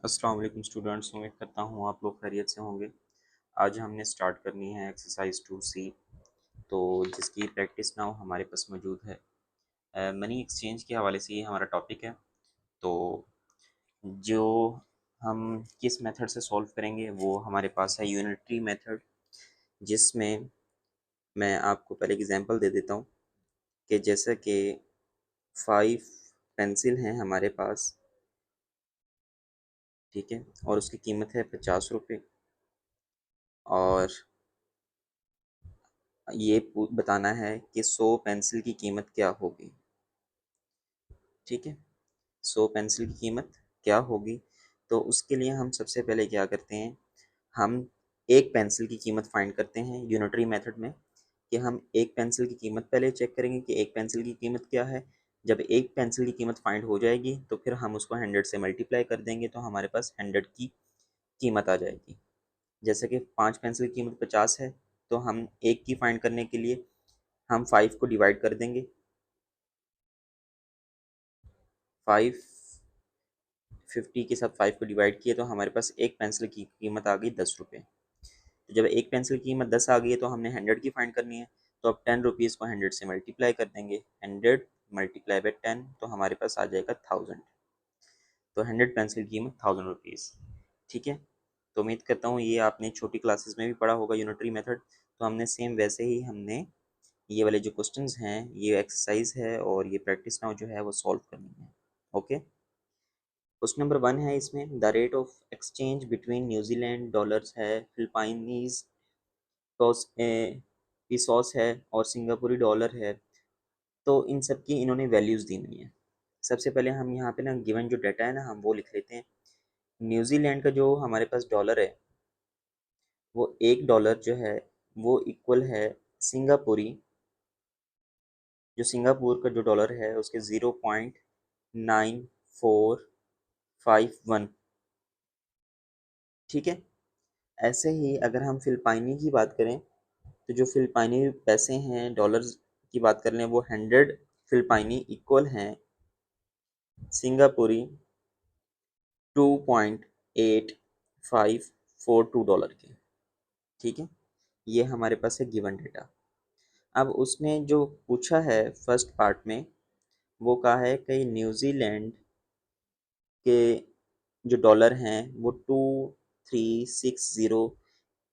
अस्सलाम वालेकुम स्टूडेंट्स, उम्मीद करता हूँ आप लोग खैरियत से होंगे। आज हमने स्टार्ट करनी है एक्सरसाइज 2C, तो जिसकी प्रैक्टिस नाउ हमारे पास मौजूद है। मनी एक्सचेंज के हवाले से ये हमारा टॉपिक है। तो जो हम किस मेथड से सॉल्व करेंगे वो हमारे पास है यूनिटरी मेथड, जिसमें मैं आपको पहले एग्जांपल दे देता हूँ कि जैसा कि 5 पेंसिल हैं हमारे पास, ठीक है, और उसकी कीमत है 50 रुपये। और ये बताना है कि 100 पेंसिल की कीमत क्या होगी। ठीक है, 100 पेंसिल की कीमत क्या होगी। तो उसके लिए हम सबसे पहले क्या करते हैं, हम एक पेंसिल की कीमत फाइंड करते हैं यूनिटरी मेथड में। कि हम एक पेंसिल की कीमत पहले चेक करेंगे कि एक पेंसिल की कीमत क्या है। जब एक पेंसिल की कीमत फाइंड हो जाएगी तो फिर हम उसको 100 से मल्टीप्लाई कर देंगे, तो हमारे पास 100 की कीमत आ जाएगी। जैसे कि 5 पेंसिल की कीमत 50 है, तो हम एक की फाइंड करने के लिए हम 5 को डिवाइड कर देंगे। 550 के साथ 5 को डिवाइड किए तो हमारे पास एक पेंसिल की कीमत आ गई 10 रुपये। तो जब एक पेंसिल की कीमत 10 आ गई है तो हमने 100 की फाइंड करनी है। तो अब 10 रुपीज़ को 100 से मल्टीप्लाई कर देंगे। 100 मल्टीप्लाई बाई 10, तो हमारे पास आ जाएगा 1000। तो 100 पेंसिल की कीमत 1000 रुपीज़। ठीक है, तो उम्मीद करता हूँ ये आपने छोटी क्लासेस में भी पढ़ा होगा यूनिटरी मेथड। तो हमने सेम वैसे ही हमने ये वाले जो क्वेश्चंस हैं, ये एक्सरसाइज है और ये प्रैक्टिस नाउ जो है वो सॉल्व करनी है। ओके, क्वेश्चन नंबर 1 है इसमें, the rate of exchange between New Zealand dollars है, फिलिपाइनीज पीसॉस है और सिंगापुरी डॉलर है। तो इन सब की इन्होंने वैल्यूज़ दी हुई हैं। सबसे पहले हम यहाँ पे ना गिवन जो डाटा है ना हम वो लिख लेते हैं। न्यूजीलैंड का जो हमारे पास डॉलर है, वो $1 जो है वो इक्वल है सिंगापुरी, जो सिंगापुर का जो डॉलर है उसके 0.9451। ठीक है, ऐसे ही अगर हम फिलिपाइनी की बात करें, तो जो फिलिपाइनी पैसे हैं डॉलर्स की बात कर लें, वो 100 फिलिपाइनी इक्वल हैं सिंगापुरी $2.8542 के। ठीक है, ये हमारे पास है गिवन डेटा। अब उसने जो पूछा है फर्स्ट पार्ट में, वो कहा है कि न्यूजीलैंड के जो डॉलर हैं वो 2360,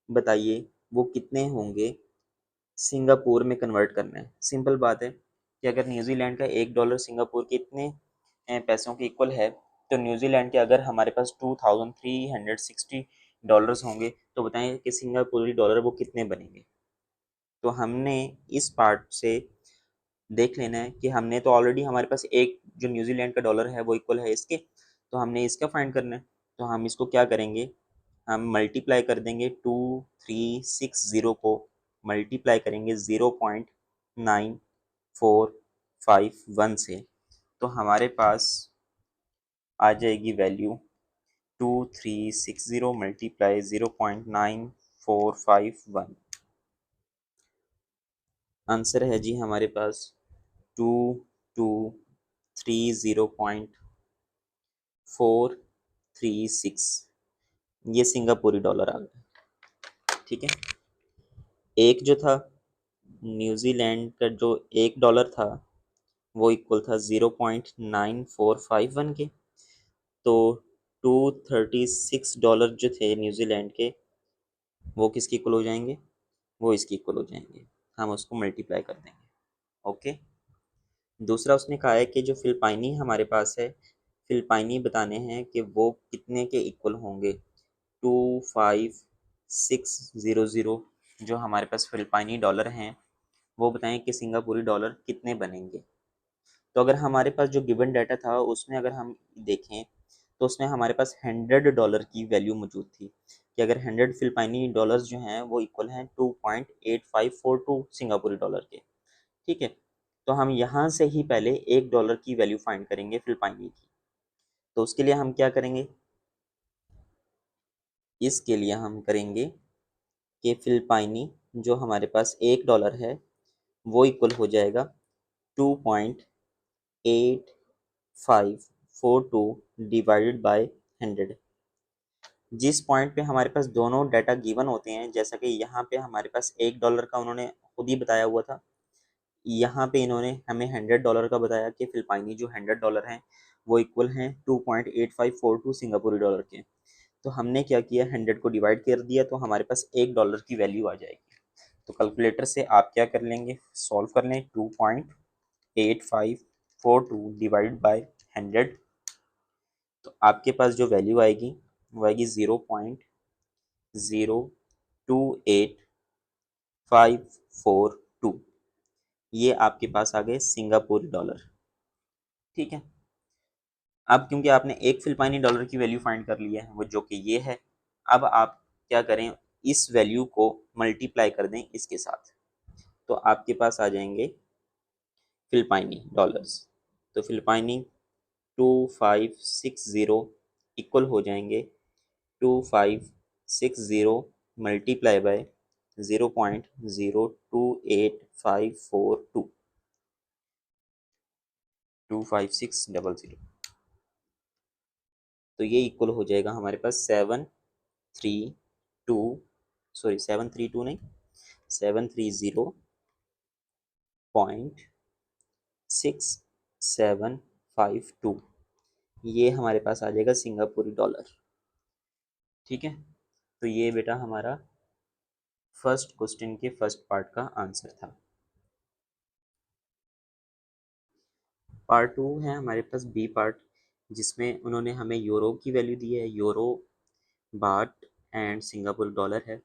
बताइए वो कितने होंगे सिंगापुर में कन्वर्ट करना है। सिंपल बात है कि अगर न्यूजीलैंड का $1 सिंगापुर के इतने पैसों के इक्वल है, तो न्यूजीलैंड के अगर हमारे पास 2360 होंगे, तो बताएं कि सिंगापुरी डॉलर वो कितने बनेंगे। तो हमने इस पार्ट से देख लेना है कि हमने तो ऑलरेडी हमारे पास एक जो न्यूजीलैंड का डॉलर है वो इक्वल है इसके, तो हमने इसका फाइंड करना है। तो हम इसको क्या करेंगे, हम मल्टीप्लाई कर देंगे 2360 को, मल्टीप्लाई करेंगे 0.9451 से, तो हमारे पास आ जाएगी वैल्यू 2360 मल्टीप्लाई 0.9451। आंसर है जी हमारे पास 2230.436। ये सिंगापुरी डॉलर आ गया। ठीक है, एक जो था न्यूजीलैंड का जो $1 था वो इक्वल था 0.9451 के। तो $236 जो थे न्यूजीलैंड के, वो किसके इक्वल हो जाएंगे, वो इसके इक्वल हो जाएंगे। हम उसको मल्टीप्लाई कर देंगे। ओके, दूसरा उसने कहा है कि जो फिलिपाइनी हमारे पास है, फिलिपाइनी बताने हैं कि वो कितने के इक्वल होंगे। 25600 जो हमारे पास फिलिपाइनी डॉलर हैं, वो बताएं कि सिंगापुरी डॉलर कितने बनेंगे। तो अगर हमारे पास जो गिवन डाटा था उसमें अगर हम देखें, तो उसमें हमारे पास $100 की वैल्यू मौजूद थी कि अगर 100 फिलिपाइनी डॉलर्स जो हैं वो इक्वल हैं 2.8542 सिंगापुरी डॉलर के। ठीक है, तो हम यहाँ से ही पहले $1 की वैल्यू फाइंड करेंगे फिलिपाइनी की। तो उसके लिए हम क्या करेंगे, इसके लिए हम करेंगे कि फिलिपाइनी जो हमारे पास $1 है वो इक्वल हो जाएगा 2.8542 डिवाइडेड बाय 100। जिस पॉइंट पे हमारे पास दोनों डाटा गिवन होते हैं, जैसा कि यहाँ पे हमारे पास $1 का उन्होंने खुद ही बताया हुआ था, यहाँ पे इन्होंने हमें $100 का बताया कि फिलिपाइनी जो $100 हैं वो इक्वल हैं 2.8542 सिंगापुरी डॉलर के। तो हमने क्या किया, 100 को डिवाइड कर दिया तो हमारे पास $1 की वैल्यू आ जाएगी। तो कैलकुलेटर से आप क्या कर लेंगे, सॉल्व कर लें, 2.8542 डिवाइड बाय 100, तो आपके पास जो वैल्यू आएगी वो आएगी 0.028542। ये आपके पास आ गए सिंगापुरी डॉलर। ठीक है, अब क्योंकि आपने एक फिलिपाइनी डॉलर की वैल्यू फाइंड कर ली है, वो जो कि ये है, अब आप क्या करें, इस वैल्यू को मल्टीप्लाई कर दें इसके साथ, तो आपके पास आ जाएंगे फिलिपाइनी डॉलर्स। तो फिलिपाइनी 2560 इक्वल हो जाएंगे 2560 मल्टीप्लाई बाय 0.028542, 25600। तो ये इक्वल हो जाएगा हमारे पास 732, सॉरी 732 नहीं, 730.6752, ये हमारे पास आ जाएगा सिंगापुरी डॉलर। ठीक है, तो ये बेटा हमारा फर्स्ट क्वेश्चन के फर्स्ट पार्ट का आंसर था। पार्ट 2 है हमारे पास बी पार्ट, जिसमें उन्होंने हमें यूरो की वैल्यू दी है, यूरो, बाट एंड सिंगापुर डॉलर है।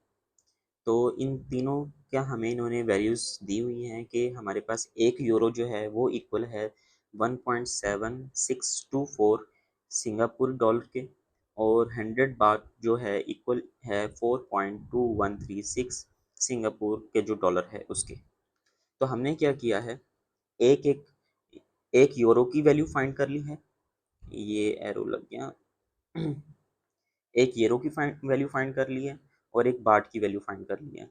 तो इन तीनों क्या हमें इन्होंने वैल्यूज़ दी हुई हैं कि हमारे पास एक यूरो जो है वो इक्वल है 1.7624 सिंगापुर डॉलर के, और 100 बात जो है इक्वल है 4.2136 सिंगापुर के जो डॉलर है उसके। तो हमने क्या किया है, एक एक एक यूरो की वैल्यू फाइंड कर ली है, ये एरो लग गया एक यूरो की वैल्यू फाइंड कर ली है और एक बाट की वैल्यू फाइंड कर ली है।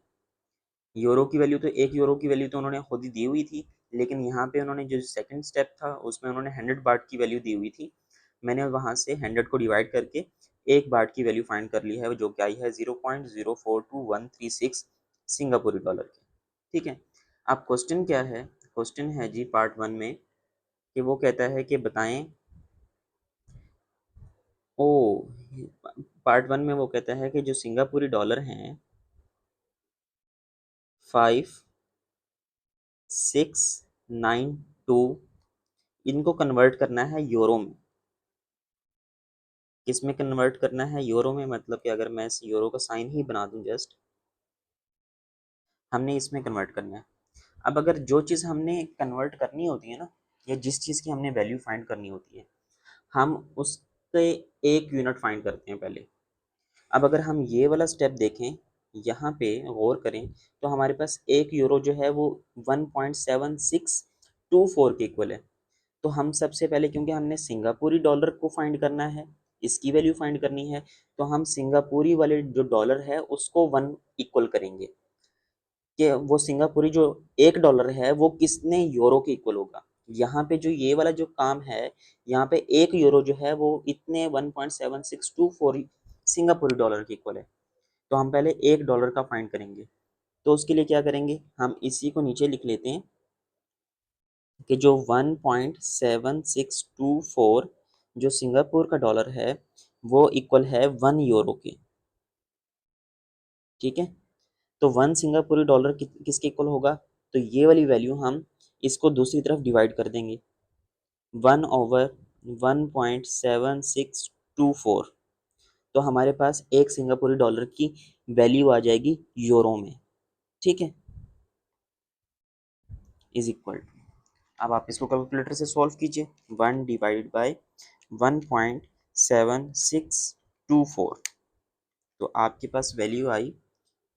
यूरो की वैल्यू तो एक यूरो की वैल्यू तो उन्होंने खुद ही दी हुई थी, लेकिन यहाँ पे उन्होंने जो सेकंड स्टेप था उसमें उन्होंने 100 बाट की वैल्यू दी हुई थी। मैंने वहाँ से 100 को डिवाइड करके एक बाट की वैल्यू फाइंड कर ली है, जो कि आई है 0.042136 सिंगापुरी डॉलर की। ठीक है, अब क्वेश्चन क्या है, क्वेश्चन है जी पार्ट 1 में कि वो कहता है कि बताएं, ओ पार्ट 1 में वो कहता है कि जो सिंगापुरी डॉलर हैं 5692, इनको कन्वर्ट करना है यूरो में। किस में कन्वर्ट करना है, यूरो में, मतलब कि अगर मैं इस यूरो का साइन ही बना दूं जस्ट, हमने इसमें कन्वर्ट करना है। अब अगर जो चीज़ हमने कन्वर्ट करनी होती है ना, या जिस चीज़ की हमने वैल्यू फाइंड करनी होती है, हम उसके एक यूनिट फाइंड करते हैं पहले। अब अगर हम ये वाला स्टेप देखें, यहाँ पे गौर करें, तो हमारे पास एक यूरो जो है वो 1.7624 के इक्वल है। तो हम सबसे पहले, क्योंकि हमने सिंगापुरी डॉलर को फाइंड करना है, इसकी वैल्यू फाइंड करनी है, तो हम सिंगापुरी वाले जो डॉलर है उसको 1 इक्वल करेंगे कि वो सिंगापुरी जो $1 है वो कितने यूरो के इक्वल होगा। यहाँ पे जो ये वाला जो काम है, यहाँ पे एक यूरो जो है वो इतने 1.7624 सिंगापुरी डॉलर के इक्वल है। तो हम पहले $1 का फाइंड करेंगे, तो उसके लिए क्या करेंगे, हम इसी को नीचे लिख लेते हैं कि जो 1.7624 जो सिंगापुर का डॉलर है वो इक्वल है 1 यूरो के। ठीक है, तो 1 सिंगापुरी डॉलर किसके इक्वल होगा, तो ये वाली वैल्यू हम इसको दूसरी तरफ डिवाइड कर देंगे, 1/1.7624, तो हमारे पास एक सिंगापुरी डॉलर की वैल्यू आ जाएगी यूरो में। ठीक है, इज इक्वल टू, अब आप इसको कैलकुलेटर से सॉल्व कीजिए, 1 डिवाइड बाय 1.7624, तो आपके पास वैल्यू आई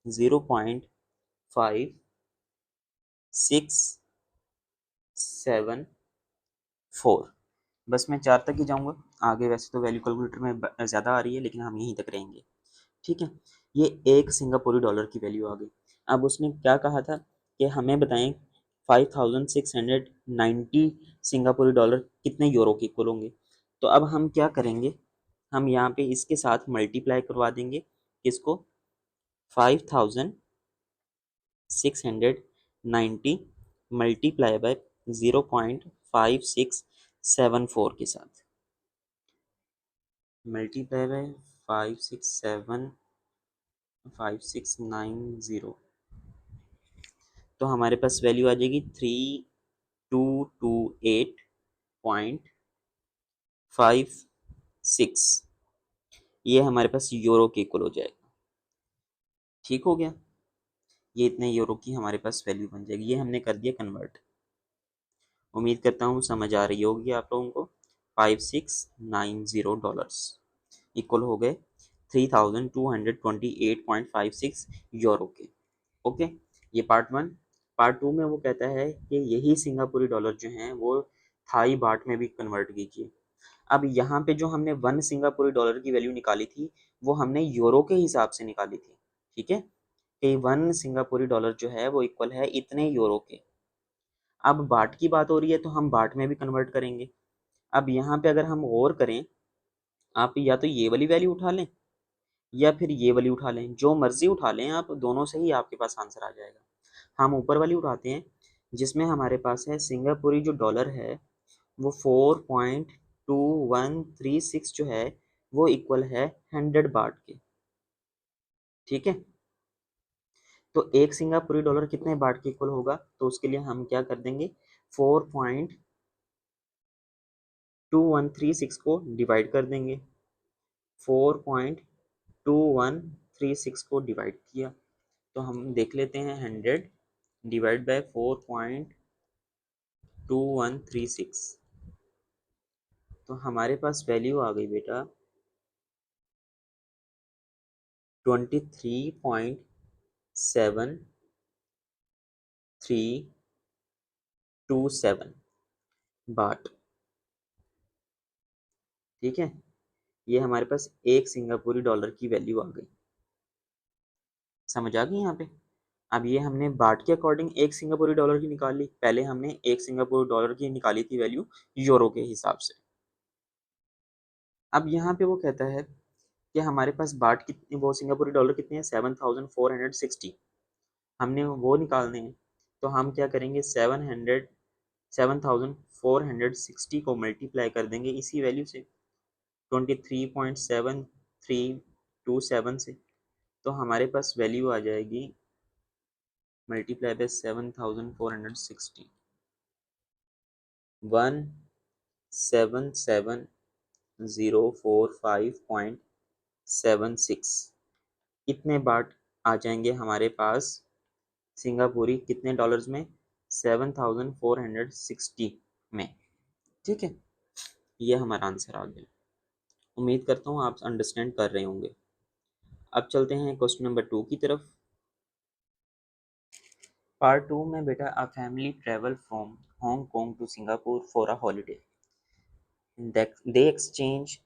0.5674। बस मैं 4 तक ही जाऊंगा, आगे वैसे तो वैल्यू कैलकुलेटर में ज़्यादा आ रही है, लेकिन हम यहीं तक रहेंगे। ठीक है, ये एक सिंगापुरी डॉलर की वैल्यू आ गई। अब उसने क्या कहा था कि हमें बताएं 5690 सिंगापुरी डॉलर कितने यूरो के इक्वल होंगे। तो अब हम क्या करेंगे, हम यहाँ पे इसके साथ मल्टीप्लाई करवा देंगे किसको, 5690 मल्टीप्लाई बाय 0.5674 के साथ, मल्टीप्लाई बाय 5690, तो हमारे पास वैल्यू आ जाएगी 3228.56, ये हमारे पास यूरो के इक्वल हो जाएगा। ठीक हो गया, ये इतने यूरो की हमारे पास वैल्यू बन जाएगी। ये हमने कर दिया कन्वर्ट। उम्मीद करता हूँ समझ आ रही होगी आप लोगों को। $5690 इक्वल हो गए 3228.56 यूरो के। ओके, ये पार्ट 1। पार्ट 2 में वो कहता है कि यही सिंगापुरी डॉलर जो हैं वो थाई बाट में भी कन्वर्ट कीजिए। अब यहाँ पे जो हमने 1 सिंगापुरी डॉलर की वैल्यू निकाली थी वो हमने यूरो के हिसाब से निकाली थी। ठीक है, कि 1 सिंगापुरी डॉलर जो है वो इक्वल है इतने यूरो के। अब बाट की बात हो रही है तो हम बाट में भी कन्वर्ट करेंगे। अब यहाँ पे अगर हम गौर करें, आप या तो ये वाली वैल्यू उठा लें या फिर ये वाली उठा लें, जो मर्जी उठा लें आप, दोनों से ही आपके पास आंसर आ जाएगा। हम ऊपर वाली उठाते हैं जिसमें हमारे पास है सिंगापुरी जो डॉलर है वो 4.2136 जो है वो इक्वल है 100 बाट के। ठीक है, तो एक सिंगापुरी डॉलर कितने बाट के इक्वल होगा, तो उसके लिए हम क्या कर देंगे, 4.2136 को डिवाइड कर देंगे। 4.2136 को डिवाइड किया तो हम देख लेते हैं 100 डिवाइड बाय 4.2136, तो हमारे पास वैल्यू आ गई बेटा 23.7327 बाट। ठीक है, ये हमारे पास एक सिंगापुरी डॉलर की वैल्यू आ गई। समझ आ गई यहाँ पे। अब ये हमने बाट के अकॉर्डिंग एक सिंगापुरी डॉलर की निकाली, पहले हमने एक सिंगापुरी डॉलर की निकाली थी वैल्यू यूरो के हिसाब से। अब यहाँ पे वो कहता है कि हमारे पास बाट कितनी, वो सिंगापुरी डॉलर कितने हैं, 7460, हमने वो निकालने हैं। तो हम क्या करेंगे, 7460 को मल्टीप्लाई कर देंगे इसी वैल्यू से 23.7327 से, तो हमारे पास वैल्यू आ जाएगी मल्टीप्लाई बाय 7460 177,045.76, इतने बाट आ जाएंगे हमारे पास सिंगापुरी कितने डॉलर्स में, 7460 में। ठीक है, ये हमारा आंसर आ गया। उम्मीद करता हूँ आप अंडरस्टैंड कर रहे होंगे। अब चलते हैं क्वेश्चन नंबर 2 की तरफ। पार्ट 2 में बेटा, a family travel from Hong Kong to Singapore for a holiday. They exchange,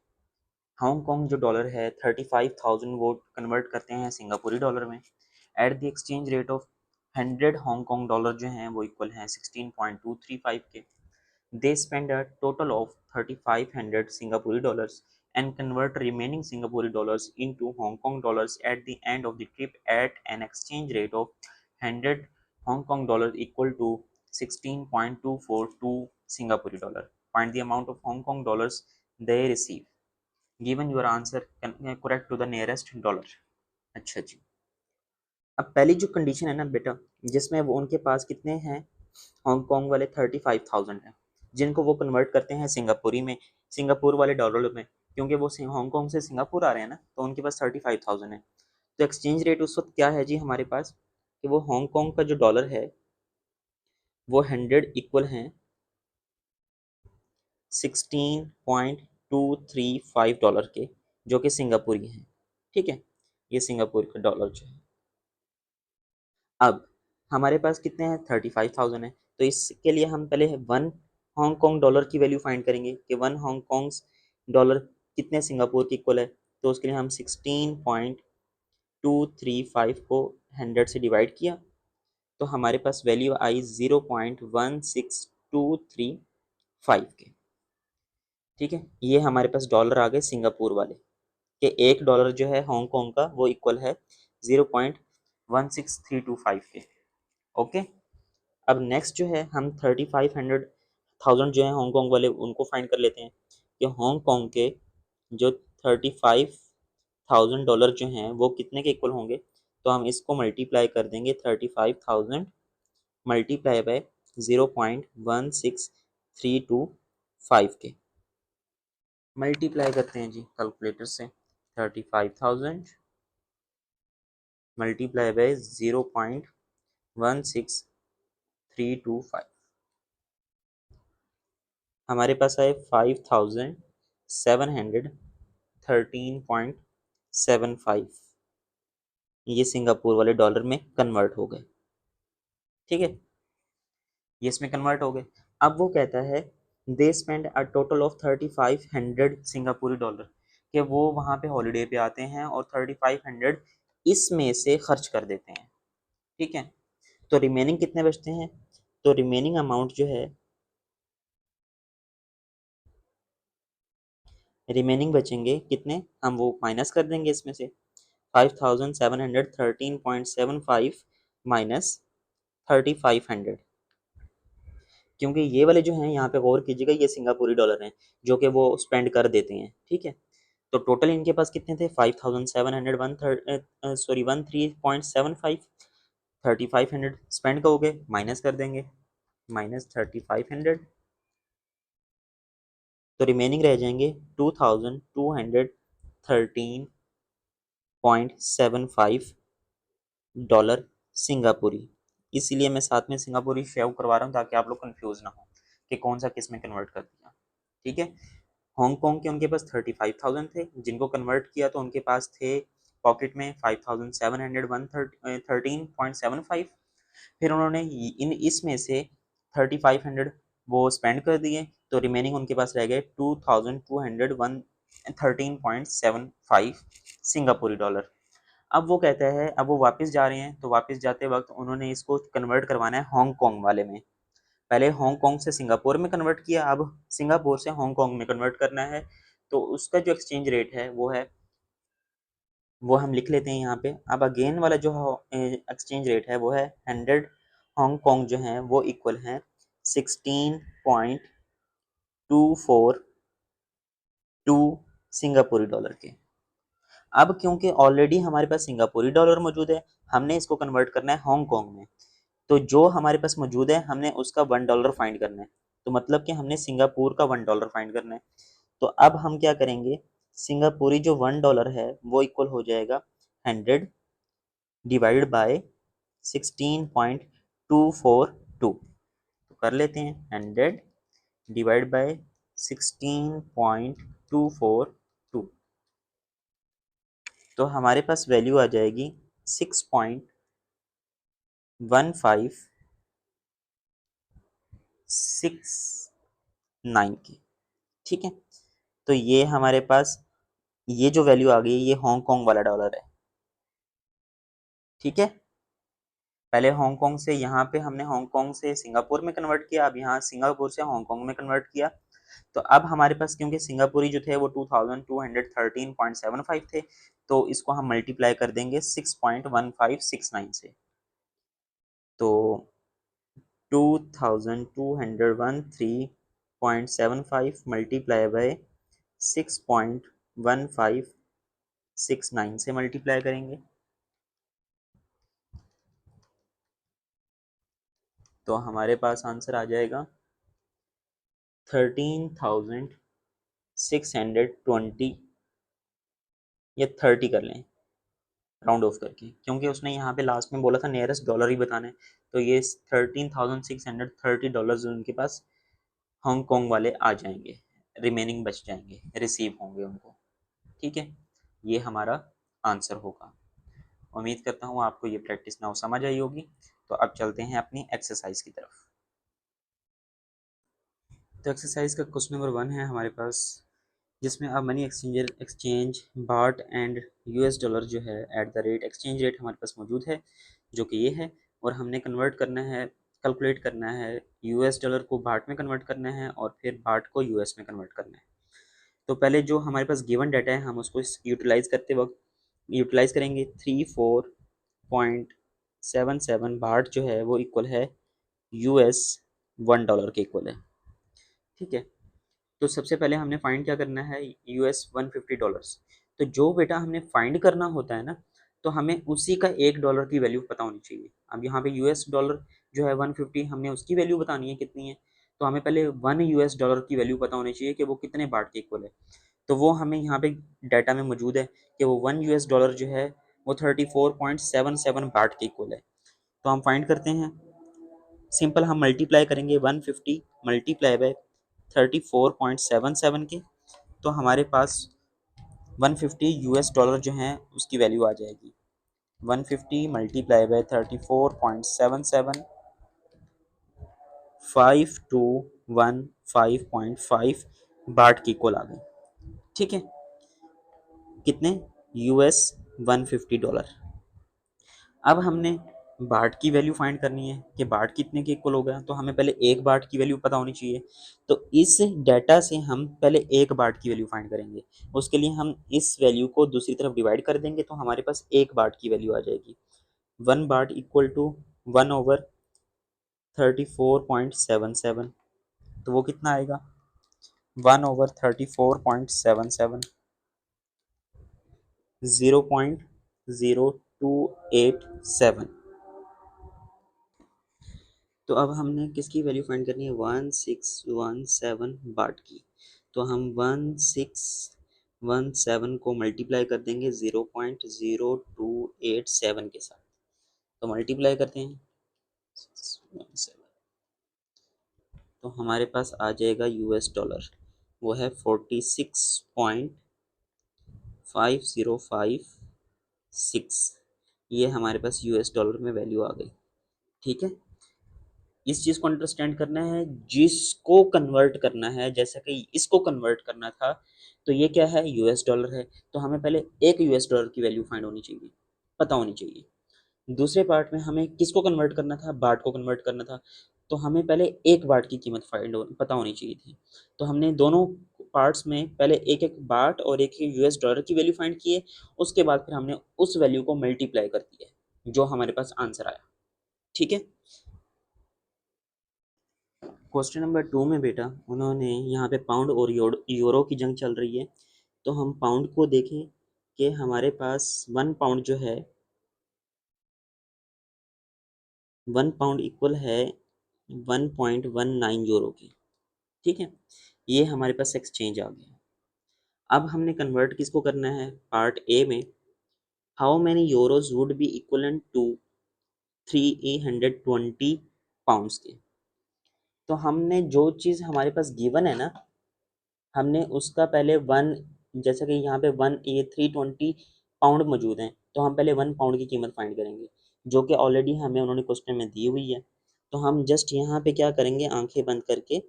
Hong Kong जो डॉलर है 35,000 वो कन्वर्ट करते हैं सिंगापुरी डॉलर में। At the exchange rate of 100 Hong Kong dollar जो हैं वो इक्वल हैं 16.235 के। They spend a total of 3,500 Singapore dollars and convert remaining Singapore dollars into Hong Kong dollars at the end of the trip at an exchange rate of 100 Hong Kong dollars equal to 16.242 Singapore dollar. Find the amount of Hong Kong dollars they receive. Given your answer correct to the nearest dollar. अच्छा जी, अब पहली जो condition है ना बेटा, जिसमें वो उनके पास कितने हैं, हांगकांग वाले 35,000 हैं, जिनको वो कन्वर्ट करते हैं सिंगापुरी में, सिंगापुर वाले डॉलर में, क्योंकि वो हांगकांग से सिंगापुर आ रहे हैं ना, तो उनके पास 35,000 है। तो एक्सचेंज रेट उस वक्त क्या है जी हमारे पास, कि वो हांगकांग का जो डॉलर है वो 100 इक्वल हैं 16.235 डॉलर के, जो कि सिंगापुरी हैं। ठीक है, ये सिंगापुर का डॉलर जो है। अब हमारे पास कितने हैं, 35,000 है, तो इसके लिए हम पहले 1 हांगकांग डॉलर की वैल्यू फाइंड करेंगे कि 1 हांगकांग डॉलर कितने सिंगापुर के इक्वल है। तो उसके लिए हम 16.235 को 100 से डिवाइड किया तो हमारे पास वैल्यू आई 0.1623 5 के। ठीक है, ये हमारे पास डॉलर आ गए सिंगापुर वाले कि $1 जो है हांगकांग का वो इक्वल है 0.16325 के। ओके, अब नेक्स्ट जो है हम 3500 जो है हांगकांग वाले उनको फाइंड कर लेते हैं कि हांगकांग के जो $35,000 जो हैं वो कितने के इक्वल होंगे। तो हम इसको मल्टीप्लाई कर देंगे 35,000 मल्टीप्लाई बाय 0.16325 के। मल्टीप्लाई करते हैं जी कैलकुलेटर से। 35,000 मल्टीप्लाई बाय 0.16325 हमारे पास आए 5,713.75। ये सिंगापुर वाले डॉलर में कन्वर्ट हो गए। ठीक है, ये इसमें कन्वर्ट हो गए। अब वो कहता है they spend a total of 3500 सिंगापुरी डॉलर, कि वो वहाँ पे हॉलीडे पे आते हैं और 3500 इसमें से खर्च कर देते हैं। ठीक है, तो रिमेनिंग कितने बचते हैं। तो रिमेनिंग अमाउंट जो है, रिमेनिंग बचेंगे कितने, हम वो माइनस कर देंगे इसमें से 5,713.75 माइनस 3500, क्योंकि ये वाले जो हैं यहाँ पे गौर कीजिएगा ये सिंगापुरी डॉलर हैं जो कि वो स्पेंड कर देते हैं। ठीक है, तो टोटल इनके पास कितने थे 5,713.75, 3500 स्पेंड का हो गए, माइनस कर देंगे माइनस 3500, तो रिमेनिंग रह जाएंगे 2,213.75 डॉलर सिंगापुरी। इसीलिए मैं साथ में सिंगापुरी शेव करवा रहा हूँ ताकि आप लोग कंफ्यूज ना हो कि कौन सा किस में कन्वर्ट कर दिया। ठीक है, हांगकांग के उनके पास 35,000 थे, जिनको कन्वर्ट किया तो उनके पास थे पॉकेट में 5,713.75। फिर उन्होंने इन इसमें से 3500 वो स्पेंड कर दिए, तो रिमेनिंग उनके पास रह गए 2,213.75 सिंगापुरी डॉलर। अब वो कहता है, अब वो वापस जा रहे हैं, तो वापस जाते वक्त उन्होंने इसको कन्वर्ट करवाना है हांगकांग वाले में। पहले हांगकांग से सिंगापुर में कन्वर्ट किया, अब सिंगापुर से हांगकांग में कन्वर्ट करना है। तो उसका जो एक्सचेंज रेट है वो हम लिख लेते हैं यहाँ पे। अब अगेन वाला जो एक्सचेंज रेट है वो है 100 हांगकांग जो है वो इक्वल है 16.242 सिंगापुरी डॉलर के। अब क्योंकि ऑलरेडी हमारे पास सिंगापुरी डॉलर मौजूद है, हमने इसको कन्वर्ट करना है हांगकांग में, तो जो हमारे पास मौजूद है हमने उसका $1 फाइंड करना है। तो मतलब कि हमने सिंगापुर का $1 फाइंड करना है। तो अब हम क्या करेंगे, सिंगापुरी जो $1 है वो इक्वल हो जाएगा 100 डिवाइडेड बाय 16.242। तो कर लेते हैं 100 डिवाइड बाय 16.242, तो हमारे पास वैल्यू आ जाएगी 6.1569 की। ठीक है, तो ये हमारे पास ये जो वैल्यू आ गई ये हांगकांग वाला डॉलर है। ठीक है, पहले हांगकांग से यहाँ पे हमने हांगकांग से सिंगापुर में कन्वर्ट किया, अब यहाँ सिंगापुर से हांगकांग में कन्वर्ट किया। तो अब हमारे पास क्योंकि सिंगापुरी जो थे वो 2213.75 थे, तो इसको हम मल्टीप्लाई कर देंगे 6.1569 से। तो 2213.75 मल्टीप्लाई बाय 6.1569 से मल्टीप्लाई करेंगे, तो हमारे पास आंसर आ जाएगा 13,620, या 30 कर लें राउंड ऑफ करके, क्योंकि उसने यहाँ पे लास्ट में बोला था नियरेस्ट डॉलर ही बताना है। तो ये 13,630 उनके पास हांगकांग वाले आ जाएंगे, रिमेनिंग बच जाएंगे, रिसीव होंगे उनको। ठीक है, ये हमारा आंसर होगा। उम्मीद करता हूँ आपको ये प्रैक्टिस नाउ समझ आई होगी। तो अब चलते हैं अपनी एक्सरसाइज की तरफ। तो एक्सरसाइज का क्वेश्चन नंबर 1 है हमारे पास, जिसमें अब मनी एक्सचेंज बाट एंड यूएस डॉलर जो है at the rate exchange rate हमारे पास मौजूद है, जो कि ये है, और हमने कन्वर्ट करना है, कैलकुलेट करना है यूएस डॉलर को बाट में कन्वर्ट करना है और फिर बाट को यूएस में कन्वर्ट करना है। तो पहले जो हमारे पास गिवन डाटा है हम उसको यूटिलाइज करते वक्त यूटिलाइज करेंगे। 34.77 बाट जो है वो इक्वल है US $1 के इक्वल है। ठीक है, तो सबसे पहले हमने फाइंड क्या करना है, US $150। तो जो बेटा हमने फाइंड करना होता है ना, तो हमें उसी का $1 की वैल्यू पता होनी चाहिए। अब यहाँ पे US$ जो है 150, हमने उसकी वैल्यू बतानी है कितनी है, तो हमें पहले $1 की वैल्यू पता होनी चाहिए कि वो कितने बाट के इक्वल है। तो वो हमें यहाँ पे डाटा में मौजूद है कि वो $1 जो है वो 34.77 बाट के इक्वल है। तो हम फाइंड करते हैं, सिंपल हम मल्टीप्लाई करेंगे 150 मल्टीप्लाई बाय 34.77 के, तो हमारे पास $150 जो हैं उसकी वैल्यू आ जाएगी। 150 मल्टीप्लाई बाय 34.77, 5215.5 बाट की इक्वल आ गई। ठीक है, कितने, $150। अब हमने बाट की वैल्यू फाइंड करनी है कि बाट कितने के इक्वल होगा, तो हमें पहले एक बाट की वैल्यू पता होनी चाहिए। तो इस डाटा से हम पहले एक बाट की वैल्यू फाइंड करेंगे। उसके लिए हम इस वैल्यू को दूसरी तरफ डिवाइड कर देंगे, तो हमारे पास एक बाट की वैल्यू आ जाएगी। 1 बाट इक्वल टू 1/34.77, तो वो कितना आएगा, 1/34.77 0.0287। तो अब हमने किसकी वैल्यू फाइंड करनी है, 1617 बाट की। तो हम 1617 को मल्टीप्लाई कर देंगे 0.0287 के साथ। तो मल्टीप्लाई करते हैं 617, तो हमारे पास आ जाएगा $, वो है 46.5056। ये हमारे पास $, में वैल्यू आ गई। ठीक है, इस चीज को अंडरस्टैंड करना है, जिसको कन्वर्ट करना है, जैसा कि इसको कन्वर्ट करना था, तो ये क्या है, $, है। तो हमें पहले एक $, की वैल्यू फाइंड होनी चाहिए, पता होनी चाहिए। दूसरे पार्ट में हमें किसको कन्वर्ट करना था, बाट को कन्वर्ट करना था, तो हमें पहले एक बाट की कीमत पता होनी चाहिए थी। तो हमने दोनों पार्ट्स में पहले एक एक बाट और एक एक $, की वैल्यू फाइंड किए। उसके बाद फिर हमने उस वैल्यू को मल्टीप्लाई कर दिया, जो हमारे पास आंसर आया। ठीक है, क्वेश्चन नंबर 2 में बेटा उन्होंने यहाँ पे पाउंड और यूरो की जंग चल रही है। तो हम पाउंड को देखें कि हमारे पास 1 पाउंड जो है, 1 पाउंड इक्वल है 1.19 यूरो की। ठीक है, ये हमारे पास एक्सचेंज आ गया। अब हमने कन्वर्ट किसको करना है, पार्ट ए में, how many euros would be equivalent to 320 pounds के। तो हमने जो चीज़ हमारे पास गिवन है ना, हमने उसका पहले वन, जैसा कि यहाँ पे 320 पाउंड मौजूद हैं, तो हम पहले 1 पाउंड की कीमत फाइंड करेंगे, जो कि ऑलरेडी हमें उन्होंने क्वेश्चन में दी हुई है। तो हम जस्ट यहाँ पे क्या करेंगे, आंखें बंद करके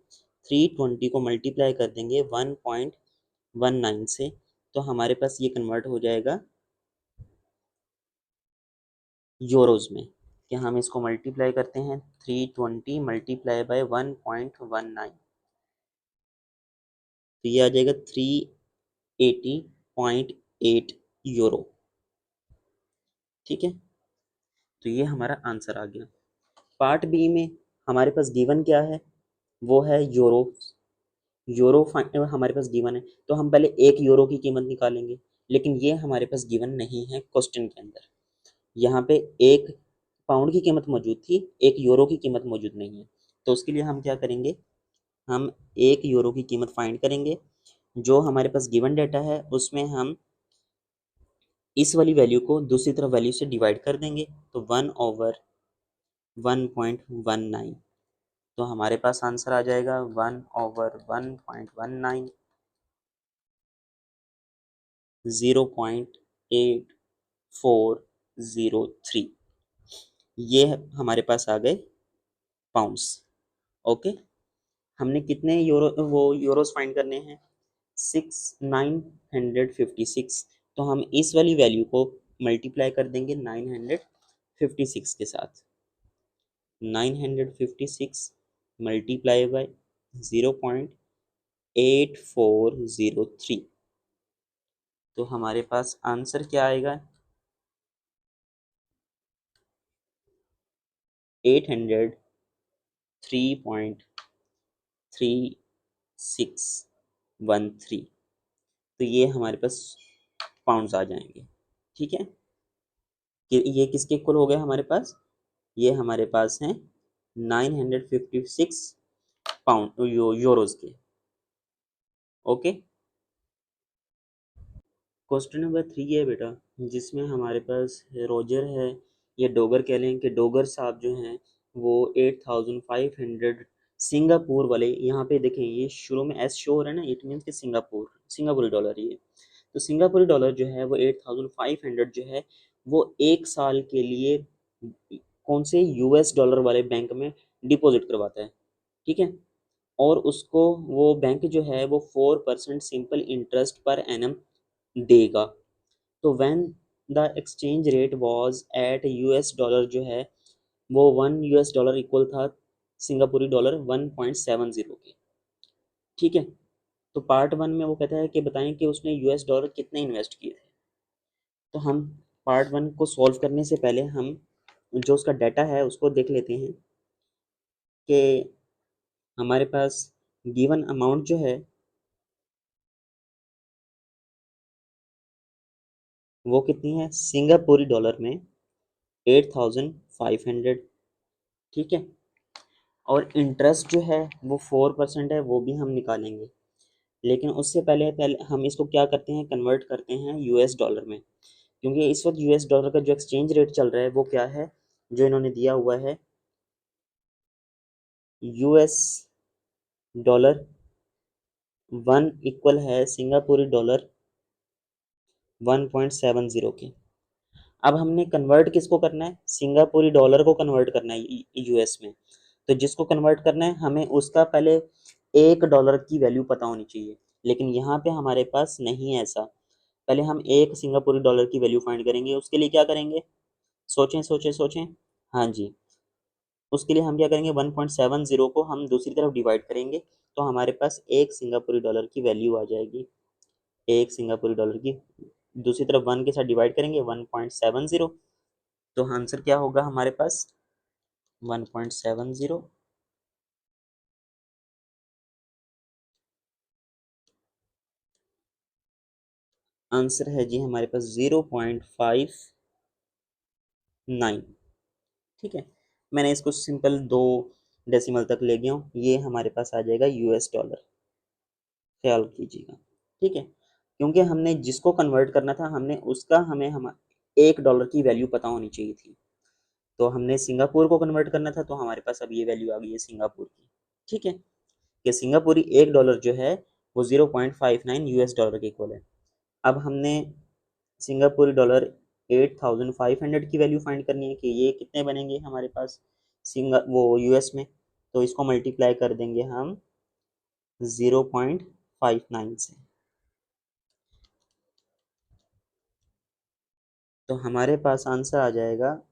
320 को मल्टीप्लाई कर देंगे 1.19 से, तो हमारे पास ये कन्वर्ट हो जाएगा यूरोज में। कि हम इसको मल्टीप्लाई करते हैं 320 मल्टीप्लाई बाय 1.19, तो ये आ जाएगा 380.8 यूरो। ठीक है, तो ये हमारा आंसर आ गया। पार्ट बी में हमारे पास गिवन क्या है, वो है यूरो। हमारे पास गिवन है, तो हम पहले एक यूरो की कीमत निकालेंगे, लेकिन ये हमारे पास गिवन नहीं है क्वेश्चन के अंदर। यहाँ पे एक पाउंड की कीमत मौजूद थी, एक यूरो की कीमत मौजूद नहीं है। तो उसके लिए हम क्या करेंगे, हम एक यूरो की कीमत फाइंड करेंगे। जो हमारे पास गिवन डाटा है उसमें हम इस वाली वैल्यू को दूसरी तरफ वैल्यू से डिवाइड कर देंगे, तो 1/1.19, तो हमारे पास आंसर आ जाएगा 1/1.19, 0.8403। ये हमारे पास आ गए पाउंड्स। ओके, हमने कितने यूरोस फाइंड करने हैं, 956। तो हम इस वाली वैल्यू को मल्टीप्लाई कर देंगे 956 के साथ। 956 मल्टीप्लाई बाय 0.8403, 8403। तो हमारे पास आंसर क्या आएगा? 803.3613। तो ये हमारे पास पाउंड्स आ जाएंगे। ठीक है, कि ये किसके इक्वल हो गया हमारे पास? ये हमारे पास हैं 956 पाउंड यूरोज के। ओके, क्वेश्चन नंबर 3 है बेटा, जिसमें हमारे पास रोजर है, या डोगर कह लें, कि डोगर साहब जो हैं वो 8500 सिंगापुर वाले, यहाँ पे देखें ये शुरू में एस शो हो रहा है ना, इट मीन्स कि सिंगापुरी डॉलर ये। तो सिंगापुरी डॉलर जो है वो 8500 जो है वो एक साल के लिए कौन से यूएस डॉलर वाले बैंक में डिपॉजिट करवाता है। ठीक है, और उसको वो बैंक जो है वो 4% सिंपल इंटरेस्ट पर एनम देगा। तो when the exchange rate was at US dollar जो है वो 1 US डॉलर इक्वल था सिंगापुरी डॉलर 1.70 के। ठीक है, तो पार्ट 1 में वो कहता है कि बताएं कि उसने यूएस डॉलर कितने इन्वेस्ट किए थे। तो हम पार्ट 1 को सॉल्व करने से पहले हम जो उसका डाटा है उसको देख लेते हैं कि हमारे पास गिवन अमाउंट जो है वो कितनी है सिंगापुरी डॉलर में 8500। ठीक है, और इंटरेस्ट जो है वो 4% है, वो भी हम निकालेंगे। लेकिन उससे पहले पहले हम इसको क्या करते हैं, कन्वर्ट करते हैं यूएस डॉलर में, क्योंकि इस वक्त यूएस डॉलर का जो एक्सचेंज रेट चल रहा है वो क्या है, जो इन्होंने दिया हुआ है यूएस डॉलर 1 इक्वल है सिंगापुरी डॉलर 1.70 के। अब हमने कन्वर्ट किसको करना है, सिंगापुरी डॉलर को कन्वर्ट करना है यूएस में। तो जिसको कन्वर्ट करना है हमें उसका पहले 1 डॉलर की वैल्यू पता होनी चाहिए, लेकिन यहाँ पे हमारे पास नहीं है ऐसा। पहले हम एक सिंगापुरी डॉलर की वैल्यू फाइंड करेंगे, उसके लिए क्या करेंगे, सोचें सोचें सोचें। हाँ जी, उसके लिए हम क्या करेंगे, 1.70 को हम दूसरी तरफ डिवाइड करेंगे, तो हमारे पास एक सिंगापुरी डॉलर की वैल्यू आ जाएगी। एक सिंगापुरी डॉलर की दूसरी तरफ 1 के साथ डिवाइड करेंगे 1.70, तो आंसर क्या होगा हमारे पास 1.70। आंसर है जी हमारे पास 0.59। ठीक है, मैंने इसको सिंपल 2 डेसिमल तक ले गया हूँ, ये हमारे पास आ जाएगा यूएस डॉलर, ख्याल कीजिएगा। ठीक है, क्योंकि हमने जिसको कन्वर्ट करना था हमने उसका हमें हम 1 डॉलर की वैल्यू पता होनी चाहिए थी। तो हमने सिंगापुर को कन्वर्ट करना था, तो हमारे पास अब ये वैल्यू आ गई है सिंगापुर की। ठीक है, कि सिंगापुरी 1 डॉलर जो है वो 0.59 यूएस डॉलर के इक्वल है। अब हमने सिंगापुरी डॉलर 8500 की वैल्यू फाइंड करनी है कि ये कितने बनेंगे हमारे पास वो यूएस में। तो इसको मल्टीप्लाई कर देंगे हम 0.59 से, तो हमारे पास आंसर आ जाएगा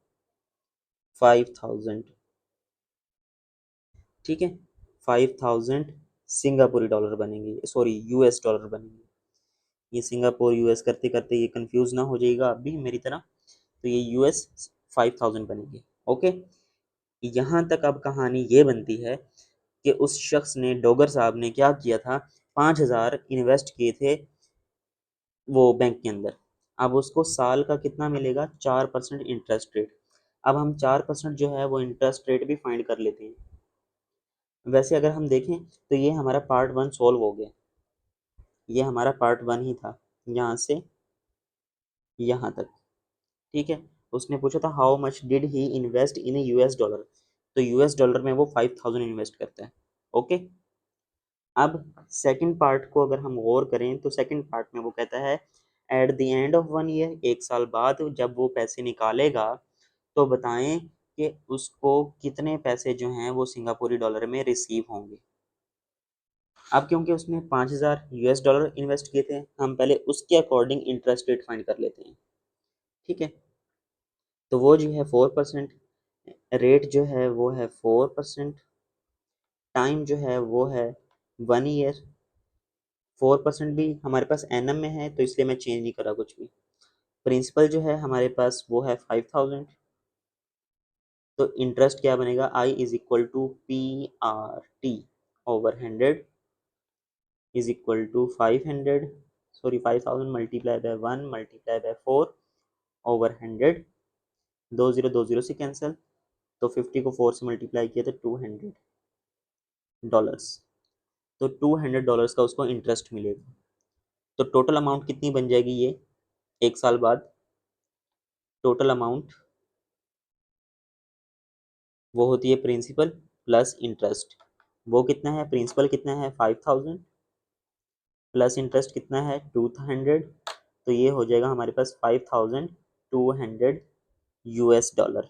5000। ठीक है, 5000 सिंगापुरी डॉलर बनेंगे, सॉरी यूएस डॉलर बनेंगे। ये सिंगापुर यूएस करते करते ये कंफ्यूज ना हो जाएगा आप भी मेरी तरह, तो ये यूएस 5000 बनेंगे। ओके, यहाँ तक अब कहानी ये बनती है कि उस शख्स ने, डोगर साहब ने क्या किया था, 5000 इन्वेस्ट किए थे वो बैंक के अंदर। अब उसको साल का कितना मिलेगा, 4% इंटरेस्ट रेट। अब हम 4% जो है वो इंटरेस्ट रेट भी फाइंड कर लेते हैं। वैसे अगर हम देखें तो ये हमारा पार्ट 1 सॉल्व हो गया, ये हमारा पार्ट 1 ही था, यहाँ से यहाँ तक। ठीक है, उसने पूछा था how much did he invest in US dollar, तो यूएस डॉलर में वो 5000 इन्वेस्ट करता है। ओके, अब सेकंड पार्ट को अगर हम गौर करें तो सेकंड पार्ट में वो कहता है at the end of 1 year, एक साल बाद जब वो पैसे निकालेगा तो बताएं कि उसको कितने पैसे जो हैं वो सिंगापुरी डॉलर में रिसीव होंगे। अब क्योंकि उसने 5000 यूएस डॉलर इन्वेस्ट किए थे, हम पहले उसके अकॉर्डिंग इंटरेस्ट रेट फाइंड कर लेते हैं। ठीक है, तो वो जो है 4%, रेट जो है वो है 4%, टाइम जो है वो है 1 ईयर, 4% भी हमारे पास एनएम में है, तो इसलिए मैं चेंज नहीं करा कुछ भी। प्रिंसिपल जो है हमारे पास वो है 5000, तो इंटरेस्ट क्या बनेगा, I is equal to P R T over 100 is equal to 500, sorry 5000 multiply by 1 multiply by 4 over 100, 20 से कैंसिल, तो 50 को 4 से मल्टीप्लाई किया तो $200, तो $200 का उसको इंटरेस्ट मिलेगा। तो टोटल अमाउंट कितनी बन जाएगी ये एक साल बाद, टोटल अमाउंट वो होती है प्रिंसिपल प्लस इंटरेस्ट। वो कितना है, प्रिंसिपल कितना है 5000 प्लस इंटरेस्ट कितना है 200, तो ये हो जाएगा हमारे पास 5200 यूएस डॉलर।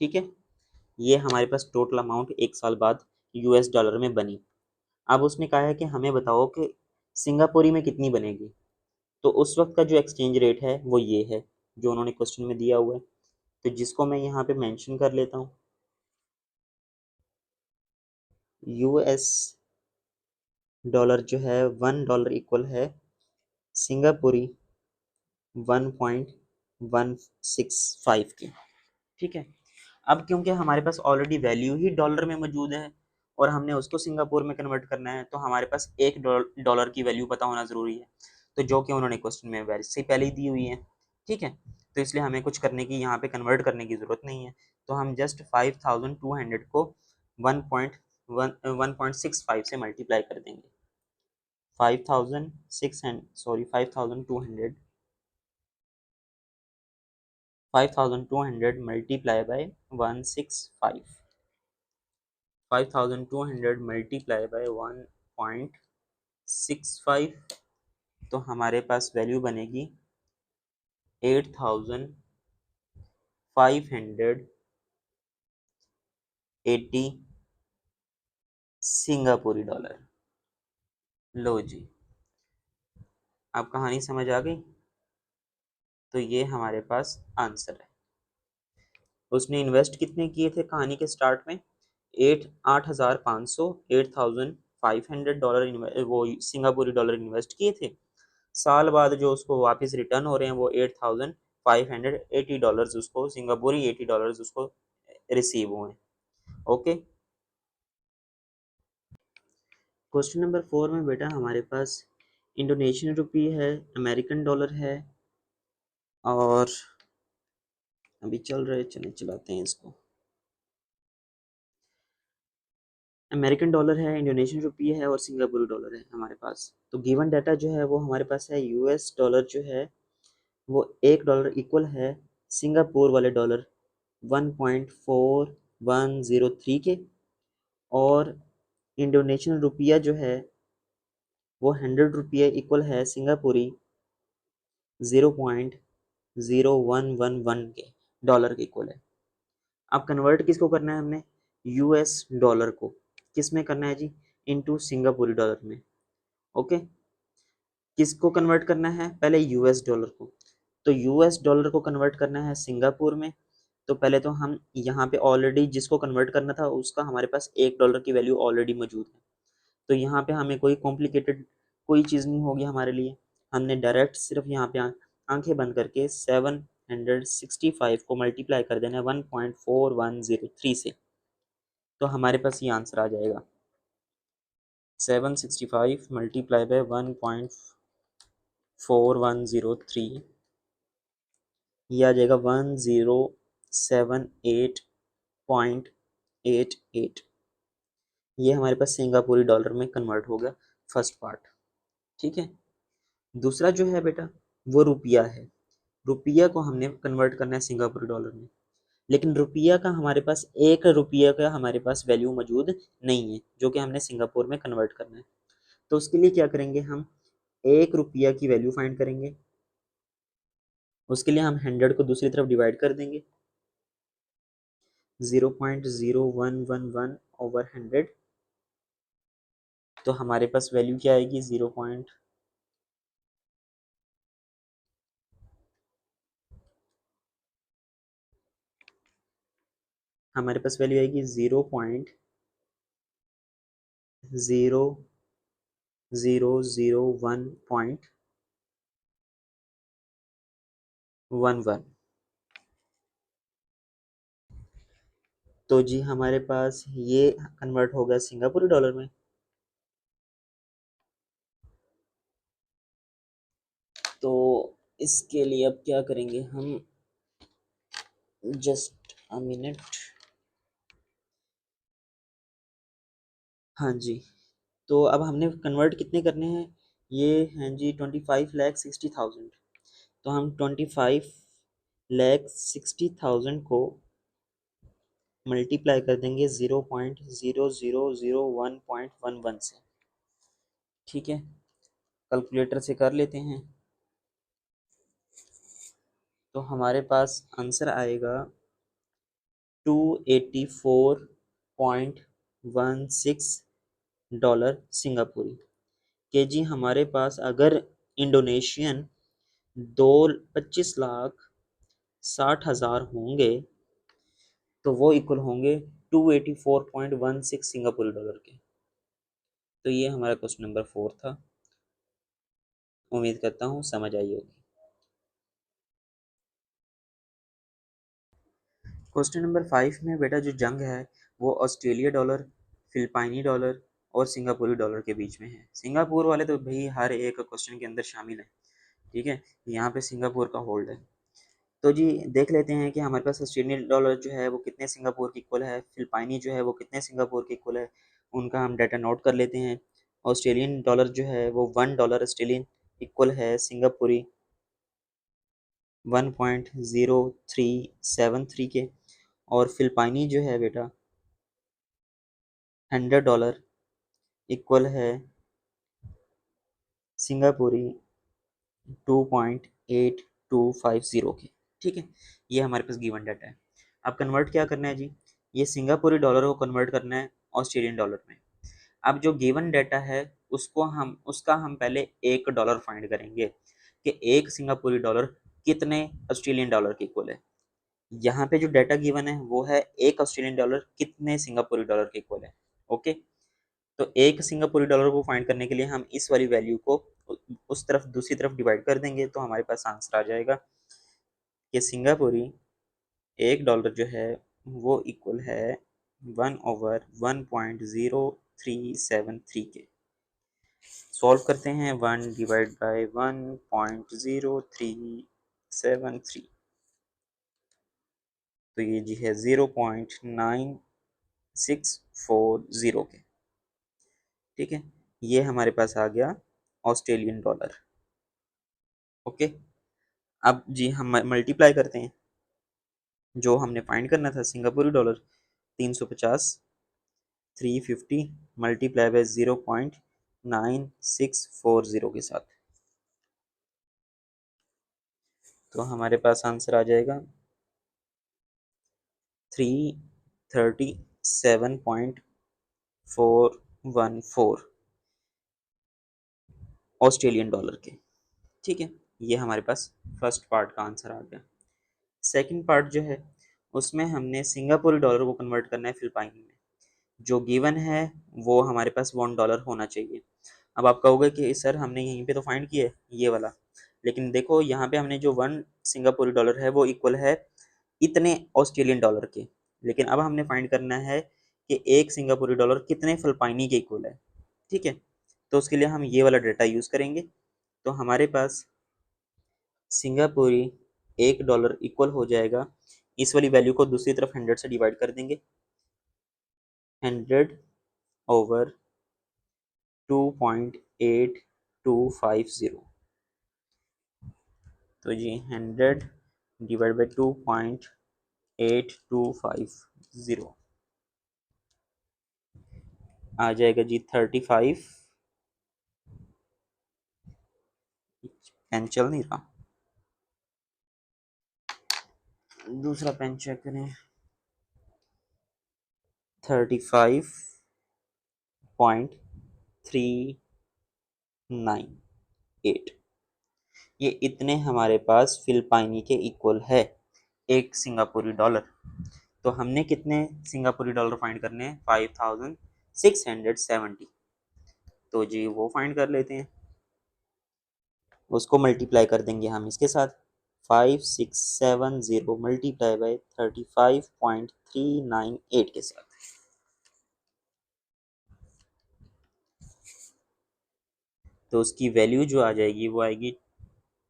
ठीक है, ये हमारे पास टोटल अमाउंट एक साल बाद यूएस डॉलर में बनी। अब उसने कहा है कि हमें बताओ कि सिंगापुरी में कितनी बनेगी। तो उस वक्त का जो एक्सचेंज रेट है वो ये है जो उन्होंने क्वेश्चन में दिया हुआ है, तो जिसको मैं यहाँ पे मेंशन कर लेता हूँ। यूएस डॉलर जो है $1 इक्वल है सिंगापुरी 1.165 के। ठीक है, अब क्योंकि हमारे पास ऑलरेडी वैल्यू ही डॉलर में मौजूद है और हमने उसको सिंगापुर में कन्वर्ट करना है, तो हमारे पास $1 की वैल्यू पता होना ज़रूरी है, तो जो कि उन्होंने क्वेश्चन में वैल्यू से पहले ही दी हुई है। ठीक है, तो इसलिए हमें कुछ करने की यहाँ पे कन्वर्ट करने की ज़रूरत नहीं है, तो हम जस्ट 5200 को 1.65 से मल्टीप्लाई कर देंगे। 5200 मल्टीप्लाई बाय 165, 5200 मल्टीप्लाई बाय 1.65, तो हमारे पास वैल्यू बनेगी 8580 सिंगापुरी डॉलर। लो जी, अब कहानी समझ आ गई, तो ये हमारे पास आंसर है। उसने इन्वेस्ट कितने किए थे कहानी के स्टार्ट में, 8500 $8500 वो सिंगापुरी डॉलर इन्वेस्ट किए थे। साल बाद जो उसको वापस रिटर्न हो रहे हैं वो $8580 उसको सिंगापुरी $80 उसको रिसीव हुए। ओके, क्वेश्चन नंबर 4 में बेटा हमारे पास इंडोनेशियन रुपी है, अमेरिकन डॉलर है, और अभी चल रहे, चले चलाते हैं इसको। अमेरिकन डॉलर है, इंडोनेशियन रुपी है और सिंगापुरी डॉलर है हमारे पास। तो गिवन डाटा जो है वो हमारे पास है, यूएस डॉलर जो है वो $1 इक्वल है सिंगापुर वाले डॉलर 1.4103 के, और इंडोनेशियन रुपया जो है वो 100 रुपये इक्वल है सिंगापुरी 0.0111 के डॉलर के इक्वल है। अब कन्वर्ट किसको करना है हमने, यूएस डॉलर को किस में करना है जी, इनटू सिंगापुरी डॉलर में। ओके, किसको कन्वर्ट करना है, पहले यूएस डॉलर को, तो यूएस डॉलर को कन्वर्ट करना है सिंगापुर में। तो पहले तो हम यहाँ पे ऑलरेडी जिसको कन्वर्ट करना था उसका हमारे पास $1 की वैल्यू ऑलरेडी मौजूद है, तो यहाँ पे हमें कोई कॉम्प्लिकेटेड कोई चीज़ नहीं होगी हमारे लिए। हमने डायरेक्ट सिर्फ यहाँ पे आंखें बंद करके 765 को मल्टीप्लाई कर देना है 1.4103 से, तो हमारे पास ये आंसर आ जाएगा 765 मल्टीप्लाई बाय 1.4103, ये आ जाएगा 1078.88। ये हमारे पास सिंगापुरी डॉलर में कन्वर्ट हो गया फर्स्ट पार्ट। ठीक है, दूसरा जो है बेटा वो रुपया है। रुपया को हमने कन्वर्ट करना है सिंगापुरी डॉलर में, लेकिन रुपया का हमारे पास $1 का हमारे पास वैल्यू मौजूद नहीं है जो कि हमने सिंगापुर में कन्वर्ट करना है। तो उसके लिए क्या करेंगे, हम $1 की वैल्यू फाइंड करेंगे। उसके लिए हम 100 को दूसरी तरफ डिवाइड कर देंगे, 0.0111 ओवर 100, तो हमारे पास वैल्यू क्या आएगी, हमारे पास वैल्यू आएगी 0.00111 001.11। तो जी हमारे पास ये कन्वर्ट होगा सिंगापुरी डॉलर में। तो इसके लिए अब क्या करेंगे हम, जस्ट अ मिनट। हाँ जी, तो अब हमने कन्वर्ट कितने करने हैं, ये हैं जी 25,60,000। तो हम 25,60,000 को मल्टीप्लाई कर देंगे 0.0001.11 से। ठीक है, कैलकुलेटर से कर लेते हैं। तो हमारे पास आंसर आएगा 284.16 सिंगापुरी के जी। हमारे पास अगर इंडोनेशियन 25,60,000 होंगे तो वो इक्वल होंगे 284.16 सिंगापुरी डॉलर के। तो ये हमारा क्वेश्चन नंबर 4 था। उम्मीद करता हूँ समझ आई होगी। क्वेश्चन नंबर 5 में बेटा जो जंग है वो ऑस्ट्रेलिया डॉलर, फिलिपाइनी डॉलर और सिंगापुरी डॉलर के बीच में है। सिंगापुर वाले तो भाई हर एक क्वेश्चन के अंदर शामिल है। ठीक है, यहाँ पे सिंगापुर का होल्ड है। तो जी देख लेते हैं कि हमारे पास ऑस्ट्रेलियन डॉलर जो है वो कितने सिंगापुर के इक्वल है, फिलिपाइनी जो है वो कितने सिंगापुर के इक्वल है, उनका हम डाटा नोट कर लेते हैं। ऑस्ट्रेलियन डॉलर जो है वो $1 ऑस्ट्रेलियन इक्वल है सिंगापुरी 1.0373 के। और फिलिपाइनी जो है बेटा $100 इक्वल है सिंगापुरी 2.8250 के। ठीक है, ये हमारे पास गिवन डाटा है। अब कन्वर्ट क्या करना है जी, ये सिंगापुरी डॉलर को कन्वर्ट करना है ऑस्ट्रेलियन डॉलर में। अब जो गिवन डाटा है उसका हम पहले $1 फाइंड करेंगे कि एक सिंगापुरी डॉलर कितने ऑस्ट्रेलियन डॉलर के इक्वल है। यहाँ पे जो डाटा गिवन है वो है एक ऑस्ट्रेलियन डॉलर कितने सिंगापुरी डॉलर के इक्वल है। ओके, तो एक सिंगापुरी डॉलर को फाइंड करने के लिए हम इस वाली वैल्यू को उस तरफ दूसरी तरफ डिवाइड कर देंगे तो हमारे पास आंसर आ जाएगा कि सिंगापुरी $1 जो है वो इक्वल है 1/1.0373 के। सॉल्व करते हैं, 1 डिवाइड बाय 1.0373, तो ये जी है 0.9640 के। ठीक है, ये हमारे पास आ गया ऑस्ट्रेलियन डॉलर। ओके, अब जी हम मल्टीप्लाई करते हैं। जो हमने फाइंड करना था सिंगापुरी डॉलर 350 350 मल्टीप्लाई बाय 0.9640 के साथ, तो हमारे पास आंसर आ जाएगा 337.414 ऑस्ट्रेलियन डॉलर के। ठीक है, ये हमारे पास फर्स्ट पार्ट का आंसर आ गया। सेकंड पार्ट जो है उसमें हमने सिंगापुरी डॉलर को कन्वर्ट करना है फिलिपाइनी में। जो गिवन है वो हमारे पास $1 होना चाहिए। अब आप कहोगे कि सर हमने यहीं पे तो फाइंड किया है ये वाला, लेकिन देखो यहाँ पे हमने जो 1 सिंगापुरी डॉलर है वो इक्वल है इतने ऑस्ट्रेलियन डॉलर के। लेकिन अब हमने फाइंड करना है कि एक सिंगापुरी डॉलर कितने फिलिपाइनी के इक्वल है। ठीक है, तो उसके लिए हम ये वाला डाटा यूज़ करेंगे। तो हमारे पास सिंगापुरी $1 इक्वल हो जाएगा, इस वाली वैल्यू को दूसरी तरफ 100 से डिवाइड कर देंगे, 100/2.8250। तो जी 100 डिवाइड बाई 2.8250 आ जाएगा जी 35। पेन चल नहीं रहा, दूसरा पेन चेक करें। 35.398, ये इतने हमारे पास फिलिपाइनी के इक्वल है एक सिंगापुरी डॉलर। तो हमने कितने सिंगापुरी डॉलर फाइंड करने हैं, 5670। तो जी वो फाइंड कर लेते हैं, उसको मल्टीप्लाई कर देंगे हम इसके साथ 5670 मल्टीप्लाई बाई 35.398 के साथ। तो उसकी वैल्यू जो आ जाएगी वो आएगी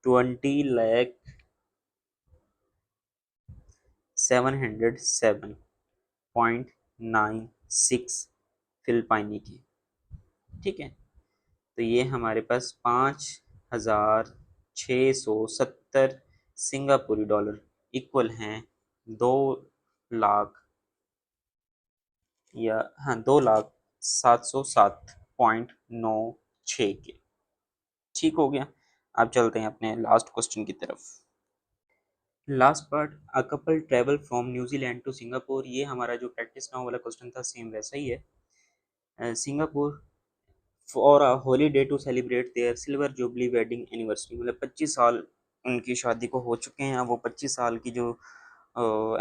20,707.96 फिलिपाइनी की। ठीक है, तो ये हमारे पास 5,670 सिंगापुरी डॉलर इक्वल हैं 2 लाख, या हाँ 2,707.96 के। ठीक हो गया। अब चलते हैं अपने लास्ट क्वेश्चन की तरफ। Last part, a couple travel from New Zealand to Singapore. ये हमारा जो प्रैक्टिस नाउ वाला क्वेश्चन था सेम वैसा ही है। Singapore for a holiday to celebrate their silver jubilee wedding anniversary, मतलब 25 साल उनकी शादी को हो चुके हैं। वो 25 साल की जो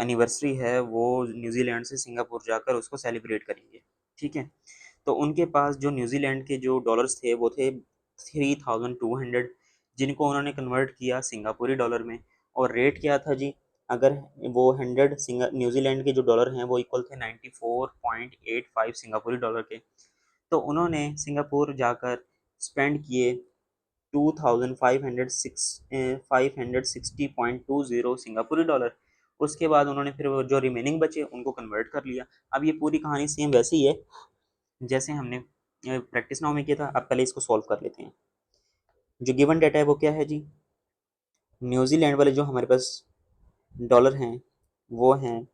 एनिवर्सरी है वो न्यूजीलैंड से सिंगापुर जाकर उसको सेलिब्रेट करेंगे। ठीक है, तो उनके पास जो न्यूजीलैंड के जो डॉलर्स थे वो थे 3,200, जिनको उन्होंने कन्वर्ट किया सिंगापुरी डॉलर में। और रेट क्या था जी, अगर वो 100 न्यूजीलैंड के जो डॉलर हैं वो इक्वल थे 94.85 सिंगापुरी डॉलर के, तो उन्होंने सिंगापुर जाकर स्पेंड किए 560.20 सिंगापुरी डॉलर। उसके बाद उन्होंने फिर वो जो रिमेनिंग बचे उनको कन्वर्ट कर लिया। अब ये पूरी कहानी सेम वैसी ही है जैसे हमने प्रैक्टिस नाउ में किया था। अब पहले इसको सॉल्व कर लेते हैं। जो गिवन डेटा है वो क्या है जी, न्यूजीलैंड वाले जो हमारे पास डॉलर हैं वो हैं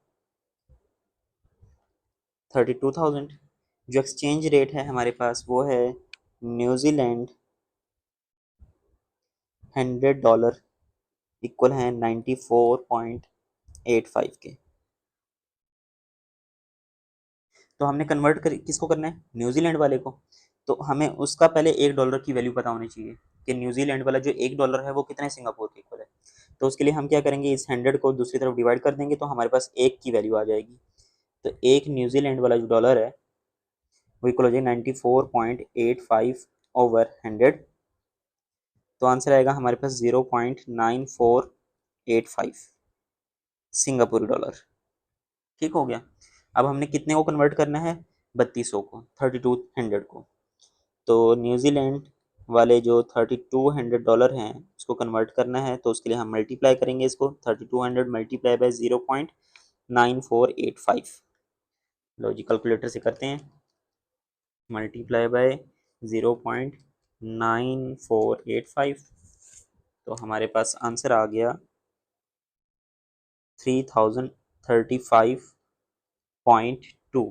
32,000। जो एक्सचेंज रेट है हमारे पास वो है न्यूजीलैंड $100 इक्वल है 94.85 के। तो हमने कन्वर्ट कर किसको करना है, न्यूजीलैंड वाले को। तो हमें उसका पहले $1 की वैल्यू पता होनी चाहिए कि न्यूजीलैंड वाला जो $1 है वो कितने सिंगापुर के इक्वल है। तो उसके लिए हम क्या करेंगे, इस 100 को दूसरी तरफ डिवाइड कर देंगे तो हमारे पास एक की वैल्यू आ जाएगी। तो एक न्यूजीलैंड वाला जो डॉलर है वो इक्वल हो जाएगा 94.85 ओवर 100। तो आंसर आएगा हमारे पास 0.9485 सिंगापुरी डॉलर। ठीक हो गया। अब हमने कितने को कन्वर्ट करना है, 3200 को, 3200 को। तो न्यूजीलैंड वाले जो $3200 हैं उसको कन्वर्ट करना है, तो उसके लिए हम मल्टीप्लाई करेंगे इसको 3200 मल्टीप्लाई बाय 0.9485। लो जी कैलकुलेटर से करते हैं, मल्टीप्लाई बाय 0.9485, तो हमारे पास आंसर आ गया 3035.2।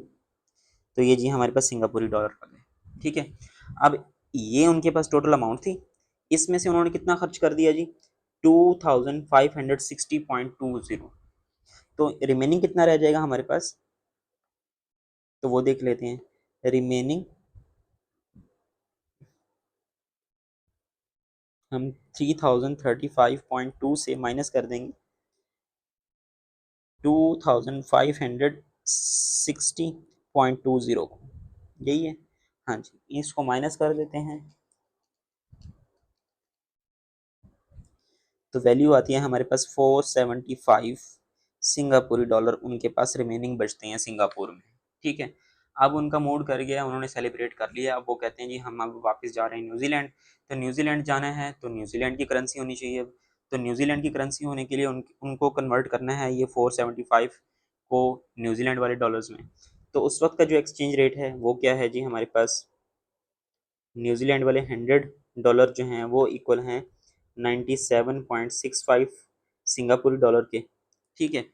तो ये जी हमारे पास सिंगापुरी डॉलर आ गए। ठीक है, अब ये उनके पास टोटल अमाउंट थी, इसमें से उन्होंने कितना खर्च कर दिया जी, 2560.20। तो रिमेनिंग कितना रह जाएगा हमारे पास, तो वो देख लेते हैं। रिमेनिंग हम 3035.2 से माइनस कर देंगे 2560.20 को, यही है। हाँ जी, इसको माइनस कर देते हैं तो वैल्यू आती है हमारे पास 475 सिंगापुरी डॉलर उनके पास रिमेनिंग बचते हैं सिंगापुर में। ठीक है, अब उनका मूड कर गया, उन्होंने सेलिब्रेट कर लिया। अब वो कहते हैं जी हम अब वापस जा रहे हैं न्यूजीलैंड। तो न्यूजीलैंड जाना है तो न्यूजीलैंड की करेंसी होनी चाहिए। अब तो न्यूजीलैंड की करेंसी होने के लिए उनको कन्वर्ट करना है ये 475 को न्यूजीलैंड वाले डॉलर्स में। तो उस वक्त का जो एक्सचेंज रेट है वो क्या है जी, हमारे पास न्यूजीलैंड वाले $100 जो हैं वो इक्वल हैं 97.65 सिंगापुरी डॉलर के। ठीक है,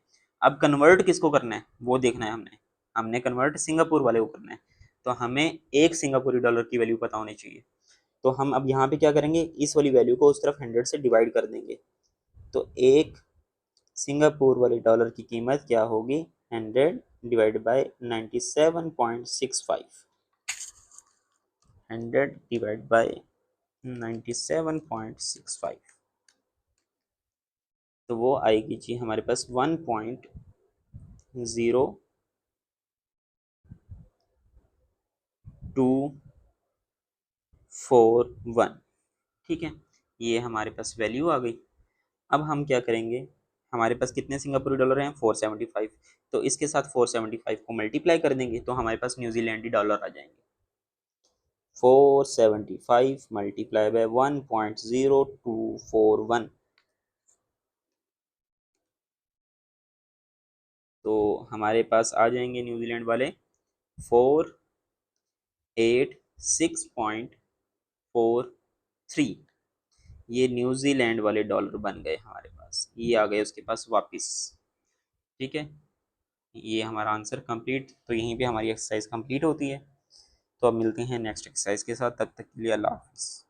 अब कन्वर्ट किसको करना है वो देखना है, हमने हमने कन्वर्ट सिंगापुर वाले को करना है। तो हमें एक सिंगापुरी डॉलर की वैल्यू पता होनी चाहिए। तो हम अब यहाँ पे क्या करेंगे, इस वाली वैल्यू को उस तरफ 100 से डिवाइड कर देंगे। तो एक सिंगापुर वाले डॉलर की कीमत क्या होगी, 100 डिवाइड बाय 97.65, 100 डिवाइड बाय 97.65, तो वो आएगी जी हमारे पास 1.02 41। ठीक है, ये हमारे पास वैल्यू आ गई। अब हम क्या करेंगे, हमारे पास कितने सिंगापुरी डॉलर हैं, 475। तो इसके साथ 475 को मल्टीप्लाई कर देंगे तो हमारे पास न्यूजीलैंडी डॉलर आ जाएंगे। 475 मल्टीप्लाई बाय 1.0241, तो हमारे पास आ जाएंगे न्यूजीलैंड वाले 486.43। ये न्यूजीलैंड वाले डॉलर बन गए हमारे पास, ये आ गए उसके पास वापस। ठीक है, ये हमारा आंसर कंप्लीट। तो यहीं पे हमारी एक्सरसाइज कंप्लीट होती है। तो अब मिलते हैं नेक्स्ट एक्सरसाइज के साथ, तब तक के लिए अल्लाह हाफिज़।